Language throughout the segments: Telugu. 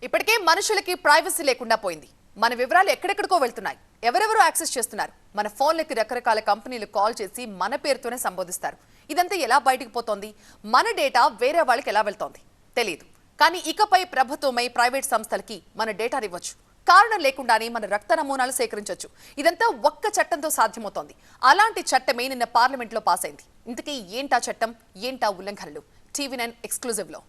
ఇప్పటికే మనుషులకి ప్రైవసీ లేకుండా పోయింది. మన వివరాలు ఎక్కడెక్కడికో వెళ్తున్నాయి. ఎవరెవరో యాక్సెస్ చేస్తున్నారు. మన ఫోన్లకి రకరకాల కంపెనీలు కాల్ చేసి మన పేరుతోనే సంబోధిస్తారు. ఇదంతా ఎలా బయటికి పోతోంది? మన డేటా వేరే వాళ్ళకి ఎలా వెళ్తోంది తెలియదు. కానీ ఇకపై ప్రభుత్వమై ప్రైవేట్ సంస్థలకి మన డేటాని ఇవ్వచ్చు. కారణం లేకుండానే మన రక్త నమూనాలు సేకరించవచ్చు. ఇదంతా ఒక్క చట్టంతో సాధ్యమవుతోంది. అలాంటి చట్టమే నిన్న పార్లమెంట్లో పాస్ అయింది. ఇంతకీ ఏంటా చట్టం, ఏంటా ఉల్లంఘనలు? TV9 ఎక్స్క్లూజివ్ లో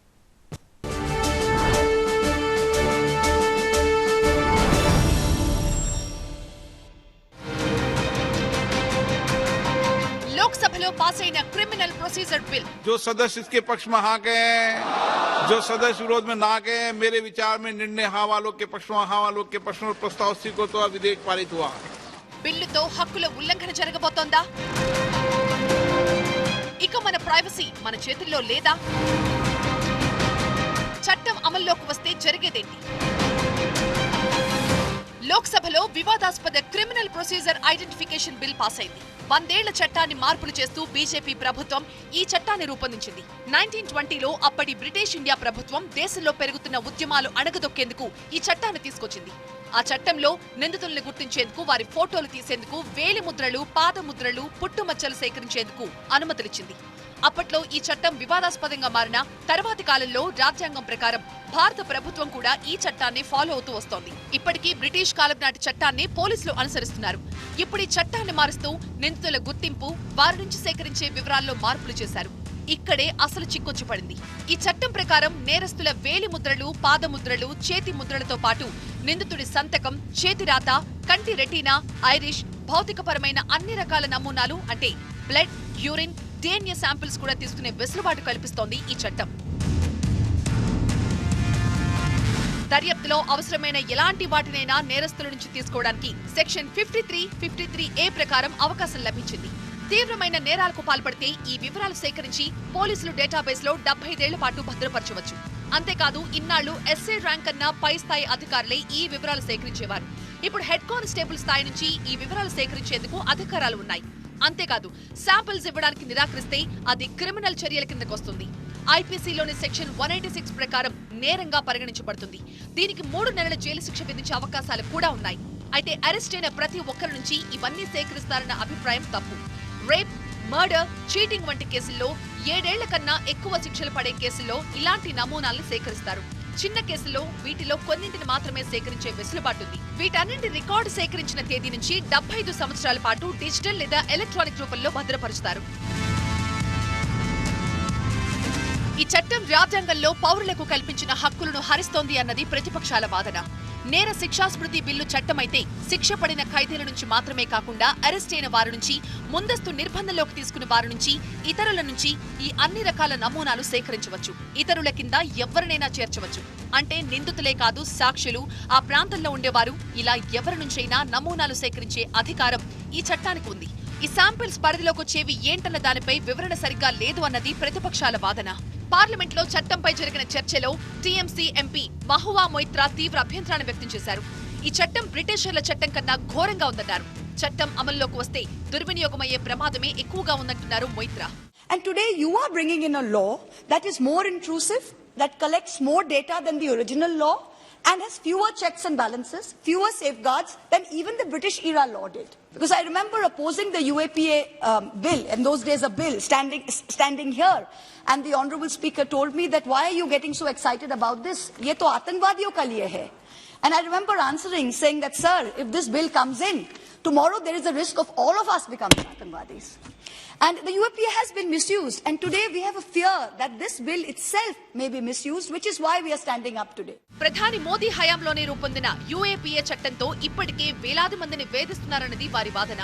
लोकसभा पास क्रिमिनल प्रोसीजर बिल। जो सदस्य इसके पक्ष में हाँ गए, जो सदस्य विरोध में ना गए, मेरे विचार में निर्णय हाँ वालों के पक्ष में, हाँ वालों के पक्ष में प्रस्ताव स्वीकृत हुआ, विधेयक पारित हुआ। बिल्लु तो हक्कुల ఉల్లంఘన జరగబోతోందా? ఇక మన ప్రైవసీ మన చేతుల్లో లేదా? చట్టం అమల్లోకి వస్తే జరిగేదేంటి? లోక్సభలో వివాదాస్పద criminal procedure identification bill pass అయింది. 100 ఏళ్ల చట్టాన్ని మార్పులు చేస్తూ బీజేపీ ప్రభుత్వం ఈ చట్టాన్ని రూపొందించింది. 1920లో అప్పటి బ్రిటిష్ ఇండియా ప్రభుత్వం దేశంలో పెరుగుతున్న ఉద్యమాలు అణగదొక్కేందుకు ఈ చట్టాన్ని తీసుకొచ్చింది. ఆ చట్టంలో నిందితులను గుర్తించేందుకు, వారి ఫోటోలు తీసేందుకు, వేలిముద్రలు, పాదముద్రలు, పుట్టుమచ్చలు సేకరించేందుకు అనుమతులిచ్చింది. అప్పట్లో ఈ చట్టం వివాదాస్పదంగా మారిన తర్వాతి కాలంలో రాజ్యాంగం ప్రకారం భారత ప్రభుత్వం కూడా ఈ చట్టాన్ని ఫాలో అవుతూ వస్తోంది. ఇప్పటికీ బ్రిటిష్ కాలం నాటి చట్టాన్ని పోలీసులు అనుసరిస్తున్నారు. ఇప్పుడు ఈ చట్టాన్ని మారుస్తూ నిందితుల గుర్తింపు, వారి నుంచి సేకరించే వివరాల్లో మార్పులు చేశారు. ఇక్కడే అసలు చిక్కొచ్చి పడింది. ఈ చట్టం ప్రకారం నేరస్తుల వేలి ముద్రలు, పాదముద్రలు, చేతి ముద్రలతో పాటు నిందితుడి సంతకం, చేతిరాత, కంటి రెటీనా, ఐరిష్, భౌతికపరమైన అన్ని రకాల నమూనాలు అంటే బ్లడ్, యూరిన్, DNA శాంపిల్స్ కూడా తీసుకునే వెసులుబాటు కల్పిస్తోంది ఈ చట్టం. దర్యాప్తులో అవసరమైన ఎలాంటి వాటినైనా నేరస్తుల నుంచి తీసుకోవడానికి సెక్షన్ 53(53)A ప్రకారం అవకాశం లభించింది. తీవ్రమైన నేరాలకు పాల్పడితే ఈ వివరాలు సేకరించి పోలీసులు డేటాబేస్ లో 75 ఏళ్ల పాటు భద్రపరచవచ్చు. అంతేకాదు, ఇన్నాళ్లు ఎస్ఏ ర్యాంక్ కన్నా పై స్థాయి అధికారులే ఈ వివరాలు సేకరించేవారు. ఇప్పుడు హెడ్ కానిస్టేబుల్ స్థాయి నుంచి ఈ వివరాలు సేకరించేందుకు అధికారాలు ఉన్నాయి. అంతేకాదు, శాంపిల్స్ ఇవ్వడానికి నిరాకరిస్తే అది క్రిమినల్ చర్యల కిందకొస్తుంది. ఐపీసీలోని సెక్షన్ 186 ప్రకారం నేరంగా పరిగణించబడుతుంది. దీనికి 3 నెలల జైలు శిక్ష విధించే అవకాశాలు కూడా ఉన్నాయి. అయితే అరెస్ట్ అయిన ప్రతి ఒక్కరి నుంచి ఇవన్నీ సేకరిస్తారన్న అభిప్రాయం తప్పు. రేప్, మర్డర్, చీటింగ్ వంటి కేసుల్లో 7 ఏళ్ల కన్నా ఎక్కువ శిక్షలు పడే కేసుల్లో ఇలాంటి నమూనాల్ని సేకరిస్తారు. చిన్న కేసుల్లో వీటిలో కొన్నింటిని మాత్రమే సేకరించే వెసులుబాటుంది. వీటన్నింటి రికార్డు సేకరించిన తేదీ నుంచి 75 సంవత్సరాల పాటు డిజిటల్ లేదా ఎలక్ట్రానిక్ రూపంలో భద్రపరుస్తారు. ఈ చట్టం రాజ్యాంగంలో పౌరులకు కల్పించిన హక్కులను హరిస్తోంది అన్నది ప్రతిపక్షాల వాదన. నేర శిక్షా స్మృతి బిల్లు చట్టమైతే శిక్ష పడిన ఖైదీల నుంచి మాత్రమే కాకుండా అరెస్ట్ అయిన వారి నుంచి, ముందస్తు నిర్బంధంలోకి తీసుకున్న వారి నుంచి, ఇతరుల నుంచి ఈ అన్ని రకాల నమూనాలు సేకరించవచ్చు. ఇతరుల కింద ఎవరినైనా చేర్చవచ్చు. అంటే నిందితులే కాదు, సాక్షులు, ఆ ప్రాంతంలో ఉండేవారు, ఇలా ఎవరి నుంచైనా నమూనాలు సేకరించే అధికారం ఈ చట్టానికి ఉంది. ఈ శాంపిల్స్ పరిధిలోకి వచ్చేవి ఏంటన్న దానిపై వివరణ సరిగ్గా లేదు అన్నది ప్రతిపక్షాల వాదన. పార్లమెంట్లో చట్టంపై జరిగిన చర్చలో టీఎంసీ ఎంపీ మహువా మొయిత్రా తీవ్ర అభ్యంతరాన్ని వ్యక్తం చేశారు. ఈ చట్టం బ్రిటిషర్ల చట్టం కన్నా ఘోరంగా ఉందన్నారు. చట్టం అమల్లోకి వస్తే దుర్వినియోగమయ్యే ప్రమాదమే ఎక్కువగా ఉందంటున్నారు Moitra. And today you are bringing in a law that is more intrusive, that collects more data than the original law and has fewer checks and balances, fewer safeguards than even the British era law did. Because I remember opposing the UAPA bill, in those days a bill, standing here, and the Honourable Speaker told me that why are you getting so excited about this? Ye to Atangwadiyon ka liye hai. And I remember answering, saying that, sir, if this bill comes in, tomorrow there is a risk of all of us becoming Atangwadis. And the UAPA has been misused, and today we have a fear that this bill itself may be misused, which is why we are standing up today. ప్రధాని మోదీ హయాంలోనే రూపొందిన యూఏపీఏ చట్టంతో ఇప్పటికే వేలాది మందిని వేధిస్తున్నారన్నది వారి వాదన.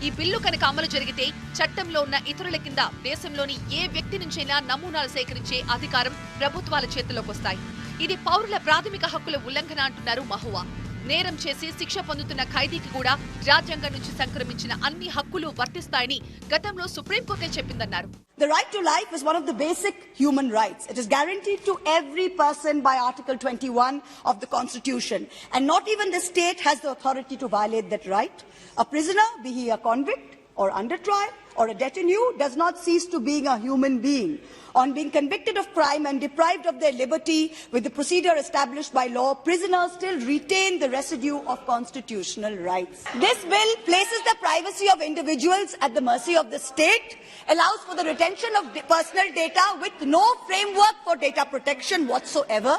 ఈ బిల్లు కనుక అమలు జరిగితే చట్టంలో ఉన్న ఇతరుల కింద దేశంలోని ఏ వ్యక్తి నుంచైనా నమూనాలు సేకరించే అధికారం ప్రభుత్వాల చేతిలోకి వస్తాయి. ఇది పౌరుల ప్రాథమిక హక్కుల ఉల్లంఘన అంటున్నారు మహువా. నేరం చేసి శిక్ష పొందుతున్న ఖైదీకి కూడా రాజ్యాంగం నుంచి సంక్రమించిన అన్ని హక్కులు వర్తిస్తాయని గతంలో సుప్రీంకోర్టే చెప్పిందన్నారు. The right to life is one of the basic human rights. It is guaranteed to every person by Article 21 of the Constitution, and not even the state has the authority to violate that right. A prisoner, be he a convict or under trial, or a détenu does not cease to being a human being. On being convicted of crime and deprived of their liberty with the procedure established by law, prisoners still retain the residue of constitutional rights. This bill places the privacy of individuals at the mercy of the state, allows for the retention of personal data with no framework for data protection whatsoever.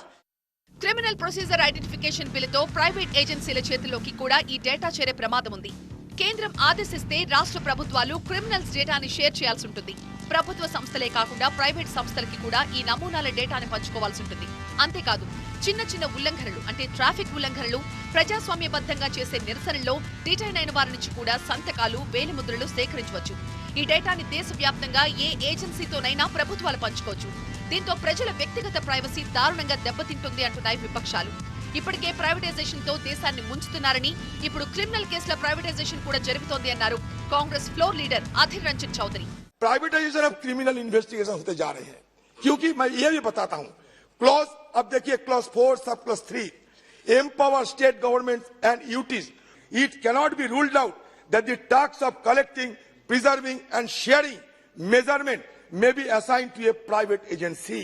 Criminal procedure identification బిల్లుతో ప్రైవేట్ ఏజెన్సీల చేతుల్లోకి కూడా ఈ డేటా చేరే ప్రమాదం ఉంది. కేంద్రం ఆదేశిస్తే రాష్ట్ర ప్రభుత్వాలు క్రిమినల్స్ డేటాని షేర్ చేయాల్సి ఉంటుంది. ప్రభుత్వ సంస్థలే కాకుండా ప్రైవేట్ సంస్థలకి కూడా ఈ నమూనాల డేటాని పంచుకోవాల్సి ఉంటుంది. అంతేకాదు చిన్న చిన్న ఉల్లంఘనలు అంటే ట్రాఫిక్ ఉల్లంఘనలు, ప్రజాస్వామ్యబద్ధంగా చేసే నిరసనల్లో డిటైన్ అయిన వారి నుంచి కూడా సంతకాలు, వేలిముద్రలు సేకరించవచ్చు. ఈ డేటాని దేశవ్యాప్తంగా ఏ ఏజెన్సీతోనైనా ప్రభుత్వాలు పంచుకోవచ్చు. దీంతో ప్రజల వ్యక్తిగత ప్రైవసీ దారుణంగా దెబ్బతింటుంది అంటున్నాయి విపక్షాలు. ఇప్పటికే ప్రైవేటైజేషన్ తో దేశాన్ని ముంచుతున్నారని, ఇప్పుడు క్రిమినల్ కేసుల ప్రైవేటైజేషన్ కూడా జరుగుతోంది అన్నారు Congress floor leader Adhir Ranjan Chowdhury. Privatisation of criminal investigation होते जा रहे हैं, क्योंकि मैं ये भी बताता हूं क्लॉज, अब देखिए clause 4 sub clause 3 empower state government and UTs. It cannot be ruled out that the task of collecting, preserving and sharing measurement may be assigned to a private agency.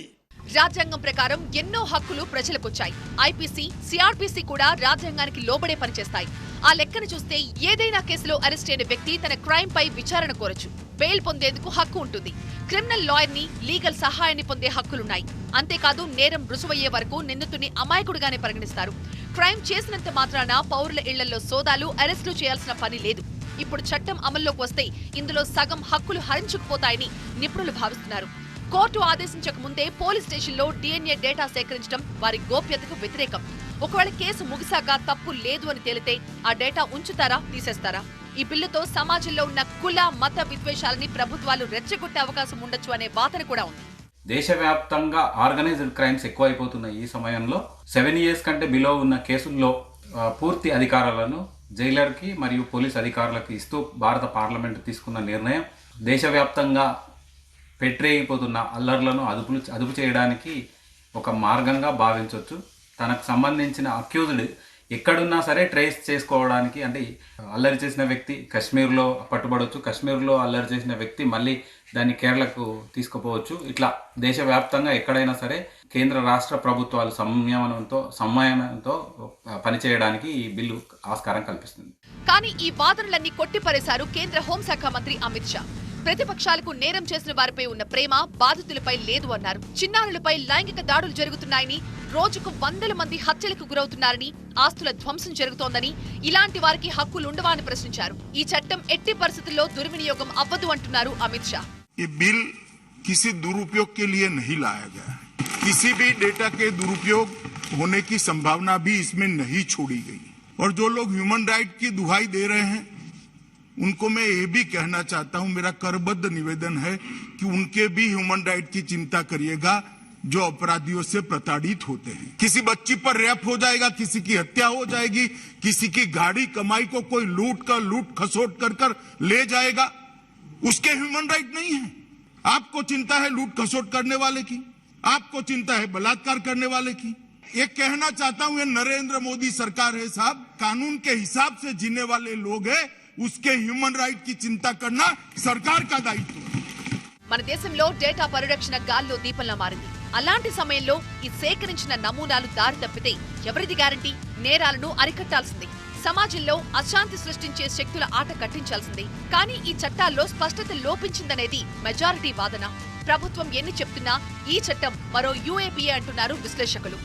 రాజ్యాంగం ప్రకారం ఎన్నో హక్కులు ప్రజలకొచ్చాయి. ఐపీసీ, సిఆర్పీసీ కూడా రాజ్యాంగానికి లోబడే పనిచేస్తాయి. ఆ లెక్కను చూస్తే ఏదైనా కేసులో అరెస్ట్ అయిన వ్యక్తి తన క్రైమ్ పై విచారణ కోరొచ్చు. బెయిల్ పొందేందుకు హక్కు ఉంటుంది. క్రిమినల్ లాయర్ ని, లీగల్ సహాయాన్ని పొందే హక్కులున్నాయి. అంతేకాదు నేరం రుజువయ్యే వరకు నిందితుడిని అమాయకుడిగానే పరిగణిస్తారు. క్రైమ్ చేసినంత మాత్రాన పౌరుల ఇళ్లలో సోదాలు, అరెస్టులు చేయాల్సిన పని లేదు. ఇప్పుడు చట్టం అమల్లోకి వస్తే ఇందులో సగం హక్కులు హరించుకుపోతాయని నిపుణులు భావిస్తున్నారు. కోర్టు ఆదేశించక ముందే పోలీస్ స్టేషన్లో DNA డేటా సేకరించడం వారి గోప్యతకు వ్యతిరేకం. ఒకవేళ కేసు ముగిసాక తప్పు లేదు అని తేలితే ఆ డేటా ఉంచుతారా, తీసేస్తారా? ఈ బిల్లుతో సమాజంలో ఉన్న కుల, మత విద్వేషాలని ప్రభుత్వాలు రెచ్చగొట్టే అవకాశం ఉండొచ్చు అనే వాదన కూడా ఉంది. దేశవ్యాప్తంగా ఆర్గనైజ్డ్ క్రైమ్స్ ఎక్కువైపోతున్న ఈ సమయంలో 7 years కంటే బిలో ఉన్న కేసుల్లో పూర్తి అధికారాలను జైలర్కి మరియు పోలీస్ అధికారులకు ఇస్తూ భారత పార్లమెంట్ తీసుకున్న నిర్ణయం దేశవ్యాప్తంగా పెట్టరేగిపోతున్న అల్లర్లను అదుపు చేయడానికి ఒక మార్గంగా భావించవచ్చు. తనకు సంబంధించిన అక్యూజ్డ్ ఎక్కడున్నా సరే ట్రేస్ చేసుకోవడానికి, అంటే అల్లరి చేసిన వ్యక్తి కాశ్మీర్లో పట్టుబడవచ్చు, కాశ్మీర్లో అల్లరి చేసిన వ్యక్తి మళ్ళీ దాన్ని కేరళకు తీసుకుపోవచ్చు. ఇట్లా దేశవ్యాప్తంగా ఎక్కడైనా సరే కేంద్ర రాష్ట్ర ప్రభుత్వాలు సంయమనంతో పనిచేయడానికి ఈ బిల్లు ఆస్కారం కల్పిస్తుంది. కానీ ఈ వాదనలన్నీ కొట్టిపరేశారు కేంద్ర హోంశాఖ మంత్రి అమిత్ షా. ప్రతిపక్షాలకు నేరం చేసిన వారిపై ఉన్న ప్రేమ బాధితులపై లేదు అన్నారు. చిన్నారులపై లైంగిక దాడులు జరుగుతున్నాయని, రోజుకు 100 మంది హత్యలకు గురవుతున్నారని, ఆస్తుల ధ్వంసం జరుగుతోందని, ఇలాంటి వారికి హక్కులుండవా అని ప్రశ్నించారు. ఈ చట్టం ఎట్టి పరిస్థితుల్లో దుర్వినియోగం అవ్వదు అంటున్నారు అమిత్ షా. ये बिल किसी दुरुपयोग के लिए नहीं लाया गया, किसी भी डेटा के दुरुपयोग होने की संभावना भी इसमें नहीं छोड़ी गई. और जो लोग ह्यूमन राइट की दुहाई दे रहे हैं उनको मैं ये भी कहना चाहता हूं, मेरा करबद्ध निवेदन है कि उनके भी ह्यूमन राइट की चिंता करिएगा जो अपराधियों से प्रताड़ित होते हैं. किसी बच्ची पर रेप हो जाएगा, किसी की हत्या हो जाएगी, किसी की गाड़ी कमाई को कोई लूट खसोट कर ले जाएगा, उसके ह्यूमन राइट नहीं है. आपको चिंता है लूट खसोट करने वाले की, आपको चिंता है बलात्कार करने वाले की. ये कहना चाहता हूं, ये नरेंद्र मोदी सरकार है साहब, कानून के हिसाब से जीने वाले लोग हैं, उसके హ్యూమన్ రైట్ కి చింత करना सरकार का दायित्व. మన దేశంలో డేటా పరిరక్షణ గాల్లో దీపంలా మారింది. అలాంటి సమయంలో ఈ సేకరించిన నమూనాలు దారి తప్పితే ఎవరిది గ్యారంటీ? నేరాలను అరికట్టాల్సిందే. సమాజంలో అశాంతి సృష్టించే శక్తుల ఆట కట్టించాల్సిందే. కానీ ఈ చట్టాల్లో స్పష్టత లోపించిందనేది మెజారిటీ వాదన. ప్రభుత్వం ఎన్ని చెప్తున్నా ఈ చట్టం మరో UAPA అంటున్నారు విశ్లేషకులు.